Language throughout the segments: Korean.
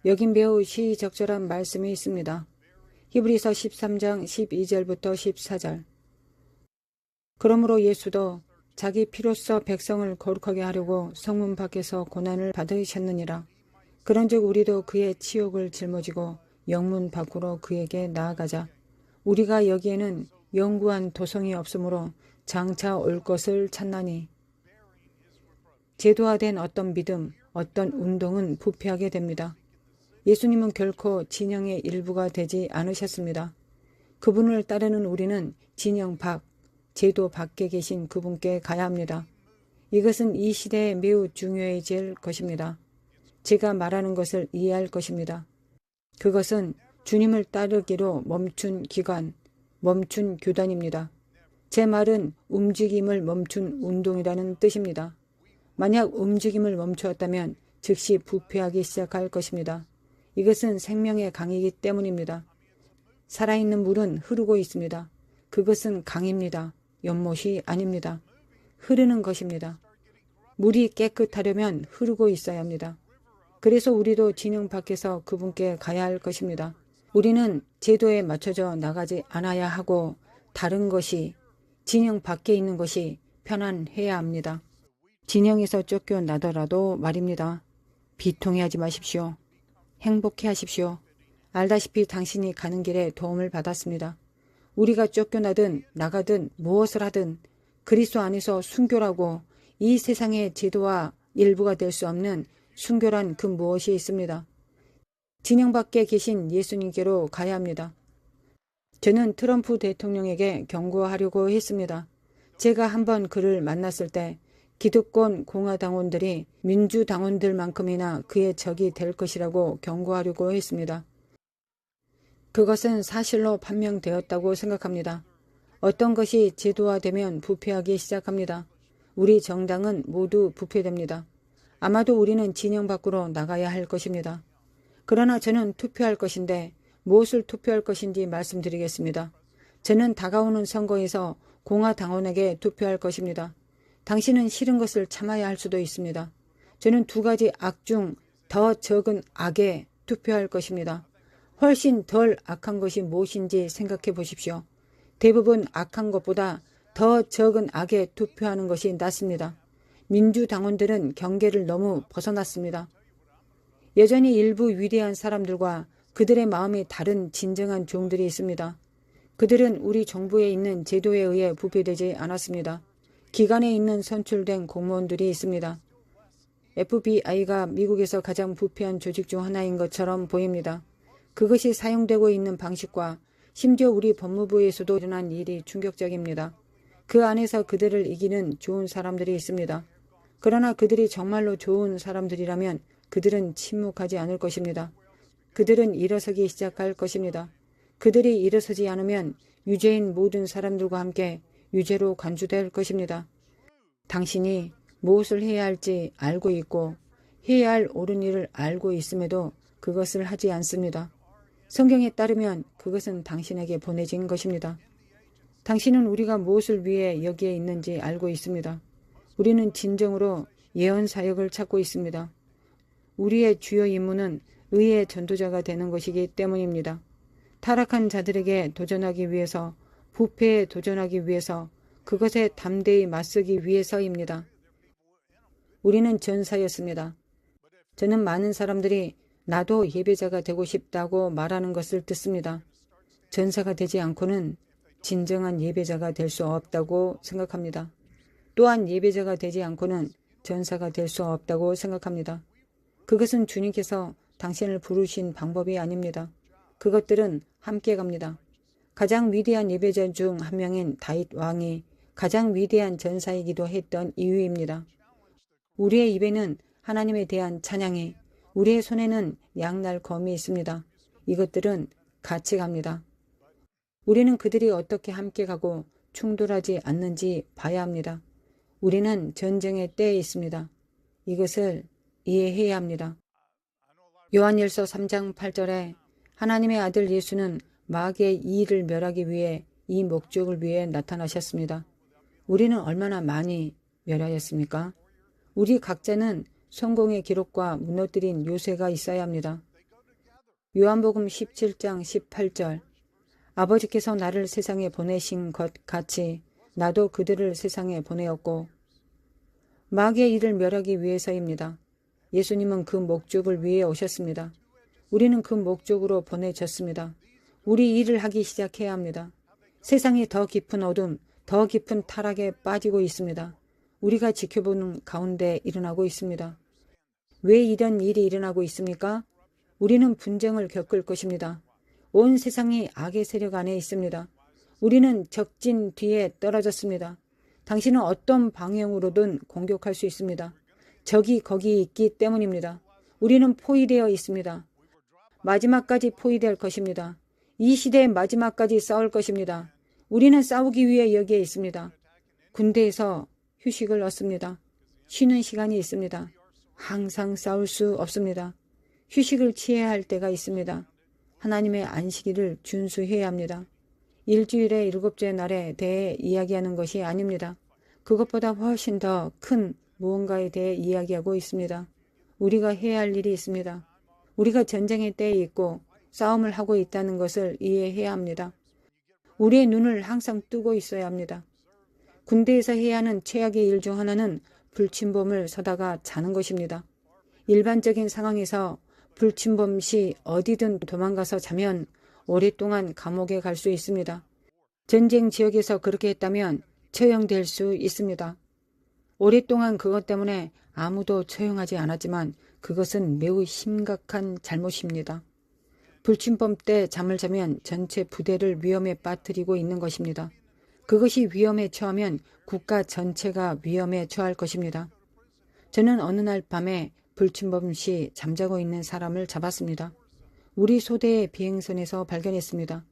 여긴 매우 시적절한 말씀이 있습니다. 히브리서 13장 12절부터 14절. 그러므로 예수도 자기 피로써 백성을 거룩하게 하려고 성문 밖에서 고난을 받으셨느니라. 그런즉 우리도 그의 치욕을 짊어지고 영문 밖으로 그에게 나아가자. 우리가 여기에는 영구한 도성이 없으므로 장차 올 것을 찾나니. 제도화된 어떤 믿음, 어떤 운동은 부패하게 됩니다. 예수님은 결코 진영의 일부가 되지 않으셨습니다. 그분을 따르는 우리는 진영 밖, 제도 밖에 계신 그분께 가야 합니다. 이것은 이 시대에 매우 중요해질 것입니다. 제가 말하는 것을 이해할 것입니다. 그것은 주님을 따르기로 멈춘 기관, 멈춘 교단입니다. 제 말은 움직임을 멈춘 운동이라는 뜻입니다. 만약 움직임을 멈추었다면 즉시 부패하기 시작할 것입니다. 이것은 생명의 강이기 때문입니다. 살아있는 물은 흐르고 있습니다. 그것은 강입니다. 연못이 아닙니다. 흐르는 것입니다. 물이 깨끗하려면 흐르고 있어야 합니다. 그래서 우리도 진영 밖에서 그분께 가야 할 것입니다. 우리는 제도에 맞춰져 나가지 않아야 하고 다른 것이, 진영 밖에 있는 것이 편안해야 합니다. 진영에서 쫓겨나더라도 말입니다. 비통해하지 마십시오. 행복해 하십시오. 알다시피 당신이 가는 길에 도움을 받았습니다. 우리가 쫓겨나든 나가든 무엇을 하든 그리스도 안에서 순교라고 이 세상의 제도와 일부가 될 수 없는 순교란 그 무엇이 있습니다. 진영 밖에 계신 예수님께로 가야 합니다. 저는 트럼프 대통령에게 경고하려고 했습니다. 제가 한번 그를 만났을 때 기득권 공화당원들이 민주당원들만큼이나 그의 적이 될 것이라고 경고하려고 했습니다. 그것은 사실로 판명되었다고 생각합니다. 어떤 것이 제도화되면 부패하기 시작합니다. 우리 정당은 모두 부패됩니다. 아마도 우리는 진영 밖으로 나가야 할 것입니다. 그러나 저는 투표할 것인데 무엇을 투표할 것인지 말씀드리겠습니다. 저는 다가오는 선거에서 공화당원에게 투표할 것입니다. 당신은 싫은 것을 참아야 할 수도 있습니다. 저는 두 가지 악 중 더 적은 악에 투표할 것입니다. 훨씬 덜 악한 것이 무엇인지 생각해 보십시오. 대부분 악한 것보다 더 적은 악에 투표하는 것이 낫습니다. 민주당원들은 경계를 너무 벗어났습니다. 여전히 일부 위대한 사람들과 그들의 마음이 다른 진정한 종들이 있습니다. 그들은 우리 정부에 있는 제도에 의해 부패되지 않았습니다. 기관에 있는 선출된 공무원들이 있습니다. FBI가 미국에서 가장 부패한 조직 중 하나인 것처럼 보입니다. 그것이 사용되고 있는 방식과 심지어 우리 법무부에서도 일어난 일이 충격적입니다. 그 안에서 그들을 이기는 좋은 사람들이 있습니다. 그러나 그들이 정말로 좋은 사람들이라면 그들은 침묵하지 않을 것입니다. 그들은 일어서기 시작할 것입니다. 그들이 일어서지 않으면 유죄인 모든 사람들과 함께 유죄로 간주될 것입니다. 당신이 무엇을 해야 할지 알고 있고 해야 할 옳은 일을 알고 있음에도 그것을 하지 않습니다. 성경에 따르면 그것은 당신에게 보내진 것입니다. 당신은 우리가 무엇을 위해 여기에 있는지 알고 있습니다. 우리는 진정으로 예언 사역을 찾고 있습니다. 우리의 주요 임무는 의의 전도자가 되는 것이기 때문입니다. 타락한 자들에게 도전하기 위해서, 부패에 도전하기 위해서, 그것에 담대히 맞서기 위해서입니다. 우리는 전사였습니다. 저는 많은 사람들이 나도 예배자가 되고 싶다고 말하는 것을 듣습니다. 전사가 되지 않고는 진정한 예배자가 될 수 없다고 생각합니다. 또한 예배자가 되지 않고는 전사가 될 수 없다고 생각합니다. 그것은 주님께서 당신을 부르신 방법이 아닙니다. 그것들은 함께 갑니다. 가장 위대한 예배자 중 한 명인 다윗 왕이 가장 위대한 전사이기도 했던 이유입니다. 우리의 입에는 하나님에 대한 찬양이, 우리의 손에는 양날 검이 있습니다. 이것들은 같이 갑니다. 우리는 그들이 어떻게 함께 가고 충돌하지 않는지 봐야 합니다. 우리는 전쟁의 때에 있습니다. 이것을 이해해야 합니다. 요한일서 3장 8절에 하나님의 아들 예수는 마귀의 이의를 멸하기 위해 이 목적을 위해 나타나셨습니다. 우리는 얼마나 많이 멸하였습니까? 우리 각자는 성공의 기록과 무너뜨린 요새가 있어야 합니다. 요한복음 17장 18절 아버지께서 나를 세상에 보내신 것 같이 나도 그들을 세상에 보내었고 마귀의 일을 멸하기 위해서입니다. 예수님은 그 목적을 위해 오셨습니다. 우리는 그 목적으로 보내졌습니다. 우리 일을 하기 시작해야 합니다. 세상이 더 깊은 어둠, 더 깊은 타락에 빠지고 있습니다. 우리가 지켜보는 가운데 일어나고 있습니다. 왜 이런 일이 일어나고 있습니까? 우리는 분쟁을 겪을 것입니다. 온 세상이 악의 세력 안에 있습니다. 우리는 적진 뒤에 떨어졌습니다. 당신은 어떤 방향으로든 공격할 수 있습니다. 적이 거기 있기 때문입니다. 우리는 포위되어 있습니다. 마지막까지 포위될 것입니다. 이 시대의 마지막까지 싸울 것입니다. 우리는 싸우기 위해 여기에 있습니다. 군대에서 휴식을 얻습니다. 쉬는 시간이 있습니다. 항상 싸울 수 없습니다. 휴식을 취해야 할 때가 있습니다. 하나님의 안식일을 준수해야 합니다. 일주일의 7째 날에 대해 이야기하는 것이 아닙니다. 그것보다 훨씬 더 큰 무언가에 대해 이야기하고 있습니다. 우리가 해야 할 일이 있습니다. 우리가 전쟁의 때에 있고 싸움을 하고 있다는 것을 이해해야 합니다. 우리의 눈을 항상 뜨고 있어야 합니다. 군대에서 해야 하는 최악의 일 중 하나는 불침범을 서다가 자는 것입니다. 일반적인 상황에서 불침범 시 어디든 도망가서 자면 오랫동안 감옥에 갈 수 있습니다. 전쟁 지역에서 그렇게 했다면 처형될 수 있습니다. 오랫동안 그것 때문에 아무도 처형하지 않았지만 그것은 매우 심각한 잘못입니다. 불침범 때 잠을 자면 전체 부대를 위험에 빠뜨리고 있는 것입니다. 그것이 위험에 처하면 국가 전체가 위험에 처할 것입니다. 저는 어느 날 밤에 불침범 시 잠자고 있는 사람을 잡았습니다. 우리 소대의 비행선에서 발견했습니다.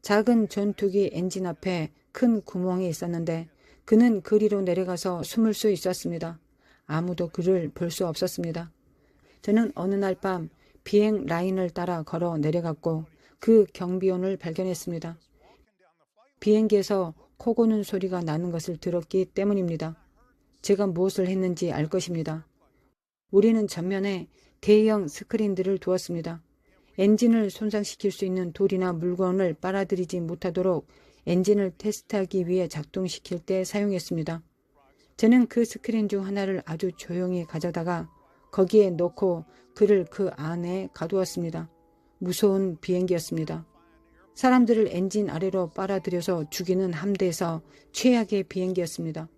작은 전투기 엔진 앞에 큰 구멍이 있었는데 그는 그리로 내려가서 숨을 수 있었습니다. 아무도 그를 볼 수 없었습니다. 저는 어느 날 밤 비행 라인을 따라 걸어 내려갔고 그 경비원을 발견했습니다. 비행기에서 코 고는 소리가 나는 것을 들었기 때문입니다. 제가 무엇을 했는지 알 것입니다. 우리는 전면에 대형 스크린들을 두었습니다. 엔진을 손상시킬 수 있는 돌이나 물건을 빨아들이지 못하도록 엔진을 테스트하기 위해 작동시킬 때 사용했습니다. 저는 그 스크린 중 하나를 아주 조용히 가져다가 거기에 넣고 그를 그 안에 가두었습니다. 무서운 비행기였습니다. 사람들을 엔진 아래로 빨아들여서 죽이는 함대에서 최악의 비행기였습니다.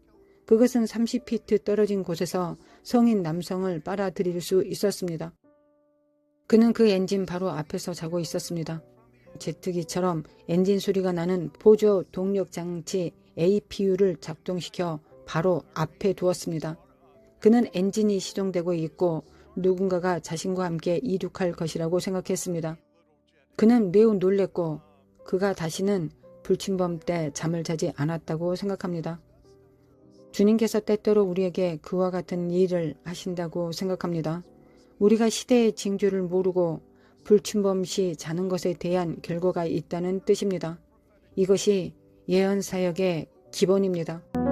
그것은 30피트 떨어진 곳에서 성인 남성을 빨아들일 수 있었습니다. 그는 그 엔진 바로 앞에서 자고 있었습니다. 제트기처럼 엔진 소리가 나는 보조 동력 장치 APU를 작동시켜 바로 앞에 두었습니다. 그는 엔진이 시동되고 있고 누군가가 자신과 함께 이륙할 것이라고 생각했습니다. 그는 매우 놀랬고 그가 다시는 불침범 때 잠을 자지 않았다고 생각합니다. 주님께서 때때로 우리에게 그와 같은 일을 하신다고 생각합니다. 우리가 시대의 징조를 모르고 불침범 시 자는 것에 대한 결과가 있다는 뜻입니다. 이것이 예언 사역의 기본입니다.